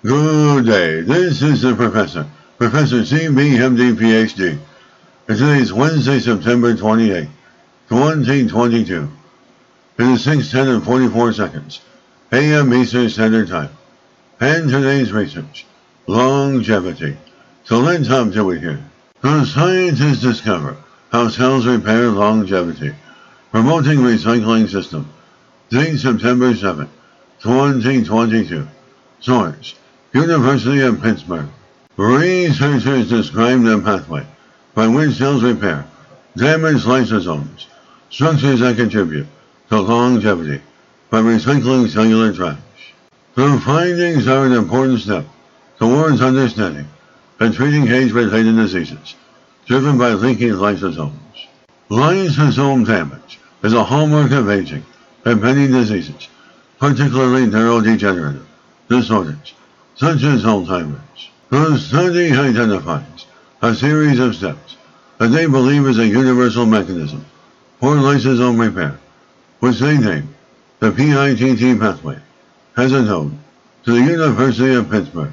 Good day, this is the Professor, Professor CBMD PhD. And today is Wednesday, September 28, 2022. It is 6:10 and 44 seconds, a.m. Eastern Standard Time. And today's research, longevity. So let's hop to it here. The scientists discover how cells repair longevity. Promoting recycling system. Date September 7, 2022. Source, University of Pittsburgh. Researchers described a pathway by which cells repair damaged lysosomes, structures that contribute to longevity by recycling cellular trash. The findings are an important step towards understanding and treating age-related diseases driven by leaky lysosomes. Lysosome damage is a hallmark of aging and many diseases, particularly neurodegenerative disorders such as Alzheimer's. The study identifies a series of steps that they believe is a universal mechanism for lysosome repair, which they name the PITT pathway, as a node to the University of Pittsburgh.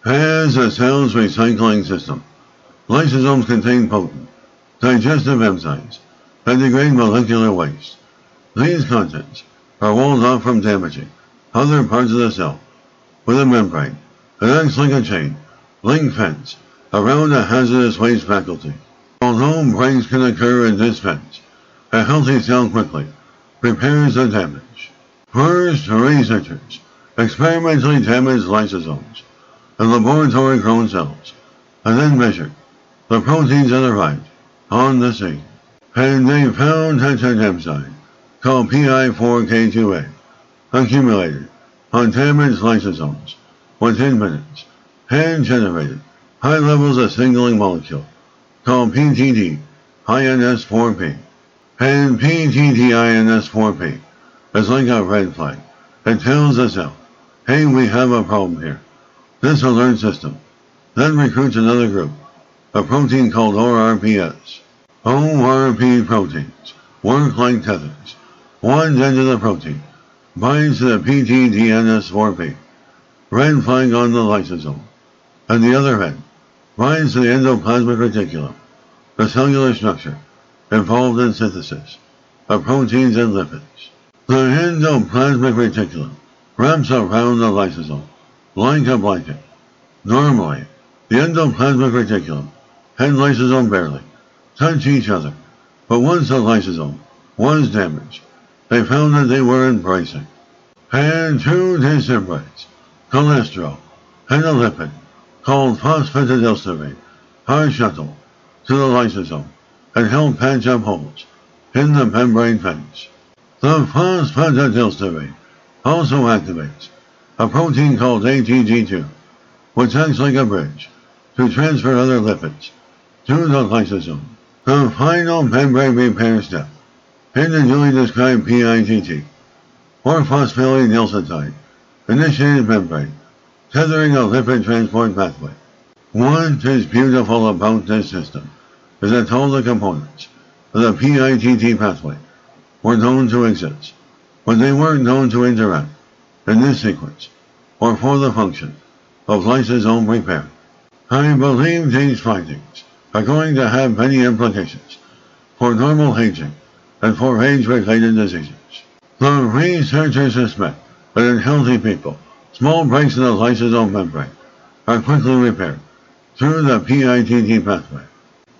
As a cell's recycling system, lysosomes contain potent digestive enzymes that degrade molecular waste. These contents are walled off from damaging other parts of the cell with a membrane that acts like a chain link fence around a hazardous waste faculty. Although breaks can occur in this fence, a healthy cell quickly repairs the damage. First, researchers experimentally damaged lysosomes and laboratory-grown cells, and then measured the proteins that arrived on the scene. And they found that an enzyme called PI4K2A accumulated on damaged lysosomes within minutes and generated high levels of signaling molecule called PTD-INS4P. And PTD-INS4P is like a red flag. It tells the cell, hey, we have a problem here. This alert system then recruits another group, a protein called ORPS. ORP proteins work like tethers. One end of the protein binds to the PTDNS4P, red flag on the lysosome, and the other end binds to the endoplasmic reticulum, the cellular structure involved in synthesis of proteins and lipids. The endoplasmic reticulum wraps around the lysosome like a blanket. Normally, the endoplasmic reticulum and lysosome barely touch each other, but once the lysosome was damaged, they found that they were embracing. And two disembrace, cholesterol, and a lipid called phosphatidylserine are shuttled to the lysosome and help patch up holes in the membrane fence. The phosphatidylserine also activates a protein called ATG2, which acts like a bridge to transfer other lipids to the lysosome. The final membrane repair step in the newly described PITT, or phosphatidylserine initiated membrane, tethering a lipid transport pathway. What is beautiful about this system is that all the components of the PITT pathway were known to exist, but they weren't known to interact in this sequence or for the function of lysosome repair. I believe these findings are going to have many implications for normal aging and for age-related diseases. The researchers suspect that in healthy people, small breaks in the lysosome membrane are quickly repaired through the PITT pathway.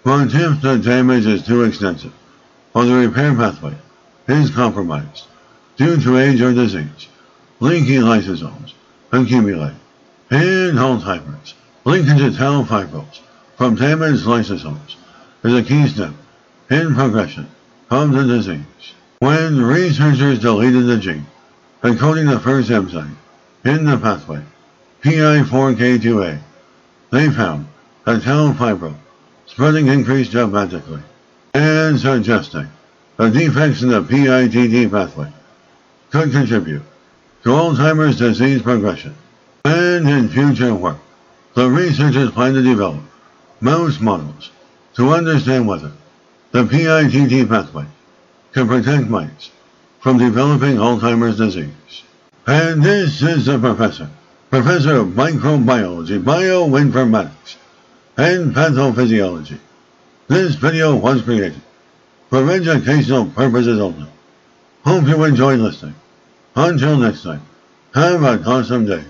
But if the damage is too extensive, or the repair pathway is compromised due to age or disease, leaky lysosomes accumulate. In Alzheimer's, linkage to tau fibrils from damaged lysosomes is a key step in progression of the disease. When researchers deleted the gene encoding the first enzyme in the pathway, PI4K2A, they found that tau fibril spreading increased dramatically, and suggesting that defects in the PITT pathway could contribute to Alzheimer's disease progression. And in future work, the researchers plan to develop mouse models to understand whether the PITT pathway can protect mice from developing Alzheimer's disease. And this is the Professor, Professor of Microbiology, Bioinformatics, and Pathophysiology. This video was created for educational purposes only. Hope you enjoyed listening. Until next time, have an awesome day.